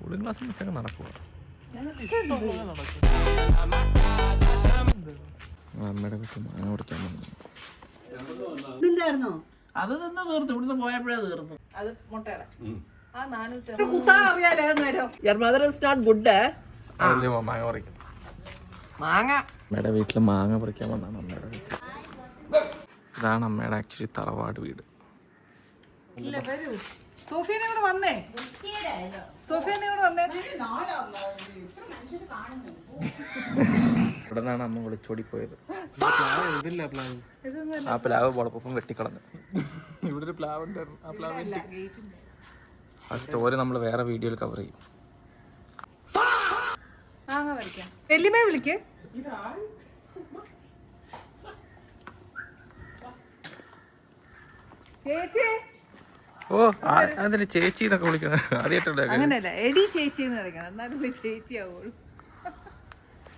Cooling glass വെച്ചൊക്കെ നടക്കുക. അമ്മയുടെ വീട്ടിൽ മാങ്ങ പറിക്കാൻ വന്നു. അത് നിന്ന് തീർന്നു, ഇവിടുന്ന് പോയപ്പോഴേ തീർന്നു. അത് മുട്ടയുടെ മാങ്ങ പറിക്കും. മാങ്ങ അമ്മയുടെ വീട്ടിൽ മാങ്ങ പറിക്കാൻ വന്നാണ്. അമ്മയുടെ വീട്ടിൽ ഇതാണ് അമ്മയുടെ ആക്ച്വലി തറവാട് വീട്. ഇവിടെ നിന്നാണ് അമ്മ വിളിച്ചോടി പോയത്. ആ പ്ലാവ് വളപ്പം വെട്ടിക്കളഞ്ഞു. ഇവിടെ ഒരു പ്ലാവ് ഉണ്ടായിരുന്നു, ആ പ്ലാവ് ആ സ്റ്റോറി നമ്മൾ വേറെ വീഡിയോയിൽ കവർ ചെയ്യും. ഓ അതിന് ചേച്ചി എന്നൊക്കെ വിളിക്കണം.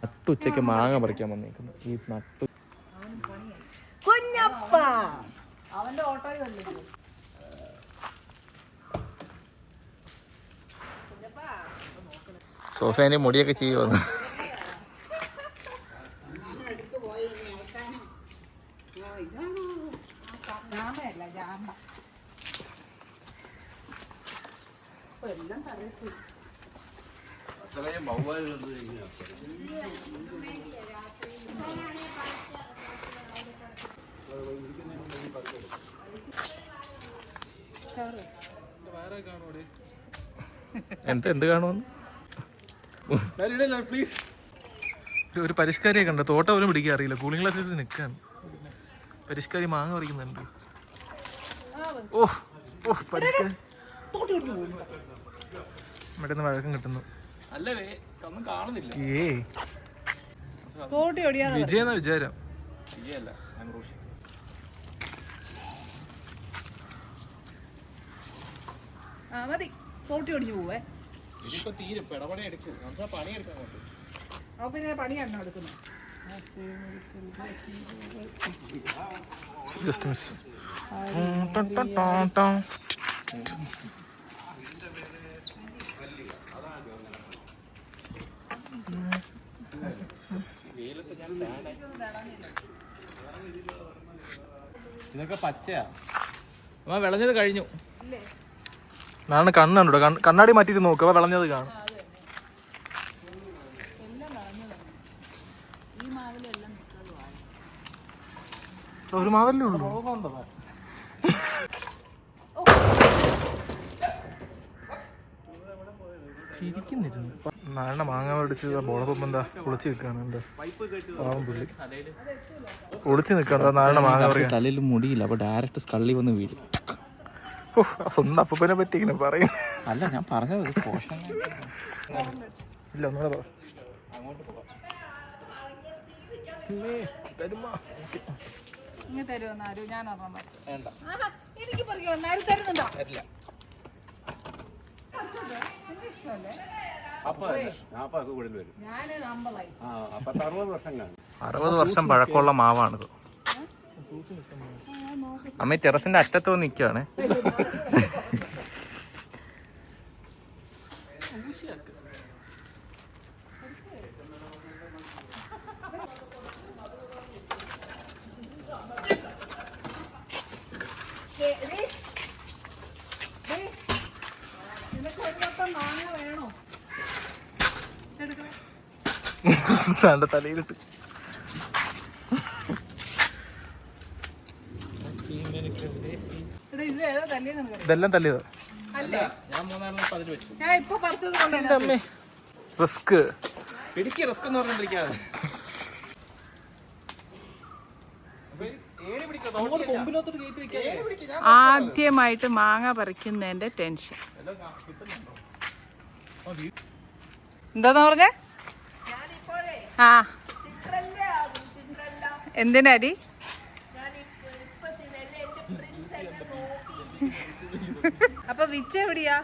നട്ടുച്ചയ്ക്ക് മാങ്ങ പറിക്കാൻ വന്നേക്കുന്നു. ഈ നട്ടു സോഫേന്റെ മുടിയൊക്കെ ചെയ്യുവന്നു. എന്ത് കാണുമെന്ന് ഒരു പരിഷ്കാരിയെ കണ്ട തോട്ട പോലും പിടിക്കാൻ അറിയില്ല. കൂളിംഗ് ഗ്ലാസ് നിൽക്കാൻ പരിഷ്കാരി മാങ്ങ പറിക്കുന്നുണ്ട്. ഓ ഓ പരിഷ്കാരി ഇവിടെ നിന്ന് വഴക്കം കിട്ടുന്നു. വിജയെന്ന വിചാരം. Just miss. ഇതൊക്കെ പച്ചയാ. അമ്മ വിളഞ്ഞത് കഴിഞ്ഞു. നാളെ കണ്ണുണ്ടോ? കണ്ണാടി മാറ്റിട്ട് നോക്കുക, വിളഞ്ഞത് കാണും. ഒരു മാവല്ലേ ഉള്ളൂ. ചിരിക്കുന്നിരുന്നു. നാളെ മാങ്ങ മേടിച്ച് ബോളപ്പം എന്താ കുളിച്ച് നിൽക്കുകയാണ്. എന്താ പാവം പുള്ളി കുളിച്ച് നിൽക്കണം. നാളെ മാങ്ങ തലയിൽ മുടിയില്ല, അപ്പൊ ഡയറക്റ്റ് സ്കള്ളി വന്ന് വീഴും. ഓ സ്വന്തം അപ്പനെ പറ്റി ഇങ്ങനെ പറയും. അല്ല ഞാൻ പറഞ്ഞത് ഇല്ല, ഒന്നുകൂടെ പറ. അറുപത് വർഷം പഴക്കമുള്ള മാവാണിത്. അമ്മ ടെറസിന്റെ അറ്റത്ത് വന്ന് നിൽക്കുകയാണ്. തലയിലിട്ട് ഇതെല്ലാം തല്ലിയതാ. റിസ്ക് റിസ്ക് എന്ന് പറഞ്ഞിരിക്കാതെ ആദ്യമായിട്ട് മാങ്ങ പറിക്കുന്നതിന്റെ ടെൻഷൻ. എന്താന്ന് പറഞ്ഞേ? ആ എന്തിനാടി? അപ്പൊ വിച്ച് എവിടെയാ?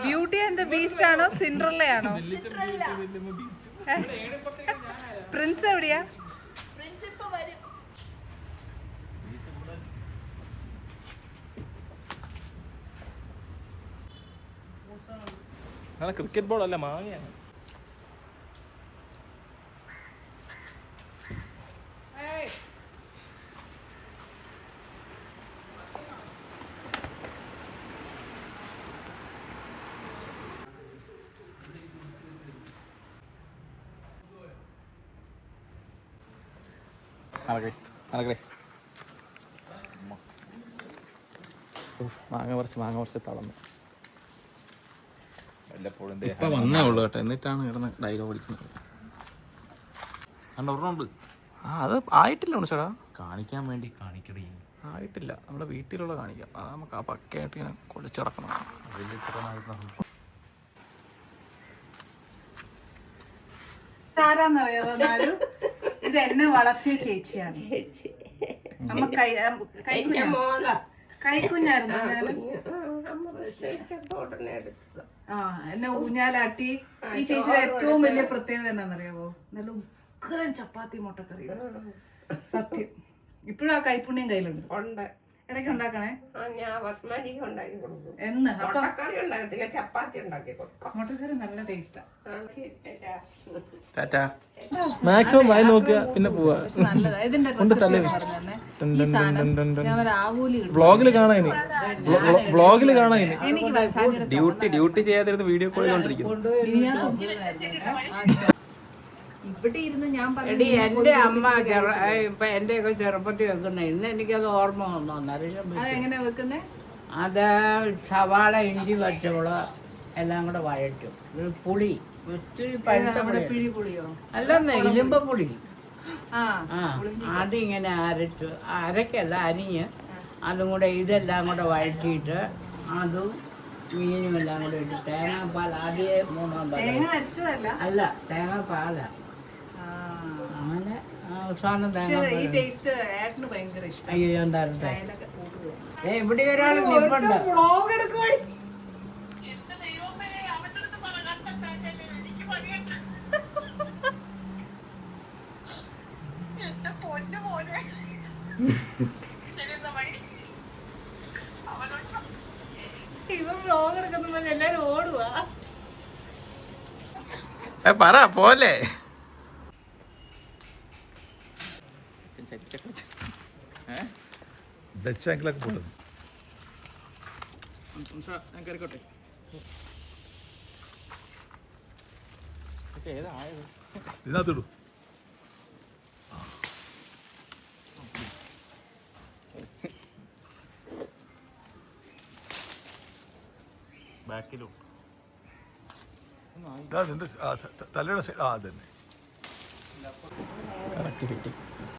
ബ്യൂട്ടി ആൻഡ് ദ ബീസ്റ്റ് ആണോ സിൻഡ്രല്ലയാണോ? പ്രിൻസ് എവിടെയാ? അങ്ങനെ ക്രിക്കറ്റ് ബോളല്ല, മാങ്ങയാണ്. മാങ്ങ പറിച്ച് തളർന്നു. ഇപ്പൊ വന്നേ ഉള്ളു കേട്ടോ, എന്നിട്ടാണ് കിടന്ന് ഡയലോഗ് അടിക്കുന്നത്. ഒരെണ്ണമുണ്ട്. അത് ആയിട്ടില്ല ഉണ്ണിച്ചേടാ, കാണിക്കാൻ വേണ്ടി കാണിക്കണേ. ആയിട്ടില്ല. നമ്മുടെ വീട്ടിലുള്ള കാണിക്കാം. അത് നമുക്ക് ആ പക്കയായിട്ട് ഇങ്ങനെ കുഴച്ചിടക്കണം. ആരാന്നറിയാവോ നാലു? ഇത് എന്നെ വളർത്തിയ ചേച്ചിയാണ്. അമ്മ കൈക്കുഞ്ഞായിരുന്നു. എന്നെ ഊഞ്ഞാലാട്ടി. ഈ ചേച്ചിയുടെ ഏറ്റവും വലിയ പ്രത്യേകത എന്നാന്നറിയാവോ? നല്ല ഉഗ്രൻ ചപ്പാത്തി മുട്ടക്കറി. സത്യം. ഇപ്പോഴും ആ കൈപ്പുണ്യം കയ്യിലുണ്ട്. ഇടയ്ക്ക് ഉണ്ടാക്കണേ. എന്ന് മുട്ടക്കറി നല്ല ടേസ്റ്റാ. മാക്സിമം വായി നോക്കുക, പിന്നെ പോവാ. നല്ലതാ. ഇതിന്റെ ഈ സാധനം ഞാൻ ആവൂലി വ്ളോഗില് കാണാൻ ഇനി, വ്ളോഗില് കാണാൻ ഇനി. എനിക്ക് ഡ്യൂട്ടി ചെയ്യാതിരുന്ന് വീഡിയോ കോൾ ചെയ്തോണ്ടിരിക്കുന്നു. ഇവിടെ ഇരുന്ന് ഞാൻ എന്റെ അമ്മ ഇപ്പൊ എന്റെ ഒക്കെ ചെറുപ്പത്തിൽ വെക്കുന്ന ഇന്ന് എനിക്കത് ഓർമ്മ വന്നു. എങ്ങനെ വെക്കുന്നേ? അത് സവാള, ഇഞ്ചി, പച്ചമുളക് എല്ലാം കൂടെ വഴറ്റും. പുളി ഒത്തിരി പിഴിപുളിയോ? അല്ലെന്നേ, ഇരുമ്പ പുളി. അതിങ്ങനെ അരക്കല്ല, അരിഞ്ഞ് അതും കൂടെ ഇതെല്ലാം കൂടെ വഴറ്റിയിട്ട് അതും മീനും എല്ലാം കൂടെ ഇട്ട് തേങ്ങാപ്പാൽ ആദ്യമേ 3 അല്ല തേങ്ങാപ്പാല. അങ്ങനെ അവസാനം തേങ്ങ. അയ്യോ ഞാൻ തരട്ടെ. ഇവിടെ ഒരാൾ നിൽപ്പുണ്ട്. ഇവൻ വ്ലോഗ് എടുക്കുന്ന എല്ലാരും ഓടുവാ. പറ പോലെ ഇതിനകത്തിടൂ. ബാക്കിലും തലയുടെ സൈഡ്. ആ തന്നെ. കറക്റ്റ് കിട്ടി.